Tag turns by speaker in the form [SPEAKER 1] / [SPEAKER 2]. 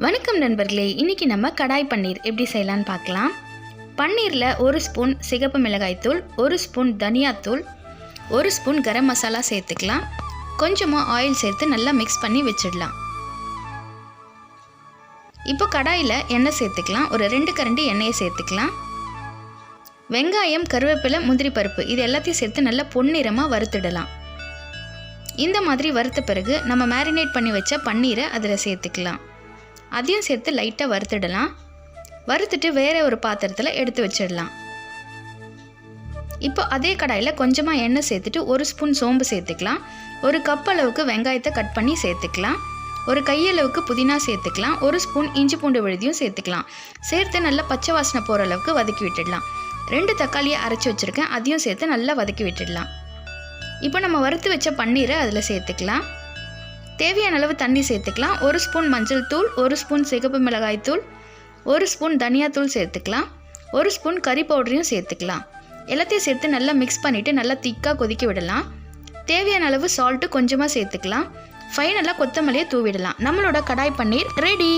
[SPEAKER 1] வணக்கம் நண்பர்களே, இன்றைக்கி நம்ம கடாய் பன்னீர் எப்படி செய்யலான்னு பார்க்கலாம். பன்னீரில் 1 ஸ்பூன் சிகப்பு மிளகாய்த்தூள், 1 ஸ்பூன் தனியாத்தூள், 1 ஸ்பூன் கரம் மசாலா சேர்த்துக்கலாம். கொஞ்சமாக ஆயில் சேர்த்து நல்லா மிக்ஸ் பண்ணி வச்சிடலாம். இப்போ கடாயில் எண்ணெய் சேர்த்துக்கலாம். ஒரு 2 கரண்டி எண்ணெயை சேர்த்துக்கலாம். வெங்காயம், கருவேப்பிலை, முந்திரி பருப்பு இது எல்லாத்தையும் சேர்த்து நல்லா பொன்னிறமாக வறுத்துடலாம். இந்த மாதிரி வறுத்த பிறகு நம்ம மேரினேட் பண்ணி வச்ச பன்னீரை அதில் சேர்த்துக்கலாம். அதையும் சேர்த்து லைட்டாக வறுத்துடலாம். வறுத்துட்டு வேறு ஒரு பாத்திரத்தில் எடுத்து வச்சிடலாம். இப்போ அதே கடாயில் கொஞ்சமாக எண்ணெய் சேர்த்துட்டு 1 ஸ்பூன் சோம்பு சேர்த்துக்கலாம். 1 கப் அளவுக்கு வெங்காயத்தை கட் பண்ணி சேர்த்துக்கலாம். 1 கையளவுக்கு புதினா சேர்த்துக்கலாம். 1 ஸ்பூன் இஞ்சி பூண்டு விழுதியும் சேர்த்துக்கலாம். சேர்த்து நல்லா பச்சை வாசனை போகிற அளவுக்கு வதக்கி விட்டுடலாம். 2 தக்காளியை அரைச்சி வச்சுருக்கேன், அதையும் சேர்த்து நல்லா வதக்கி விட்டுடலாம். இப்போ நம்ம வறுத்து வச்ச பன்னீரை அதில் சேர்த்துக்கலாம். தேவையான அளவு தண்ணி சேர்த்துக்கலாம். 1 ஸ்பூன் மஞ்சள் தூள், 1 ஸ்பூன் சிகப்பு மிளகாய் தூள், 1 ஸ்பூன் தனியாத்தூள் சேர்த்துக்கலாம். 1 ஸ்பூன் கறி பவுடரையும் சேர்த்துக்கலாம். எல்லாத்தையும் சேர்த்து நல்லா மிக்ஸ் பண்ணிவிட்டு நல்லா திக்காக கொதிக்க விடலாம். தேவையான அளவு சால்ட்டு கொஞ்சமாக சேர்த்துக்கலாம். ஃபைனலாக கொத்தமல்லியை தூவிடலாம். நம்மளோட கடாய் பன்னீர் ரெடி.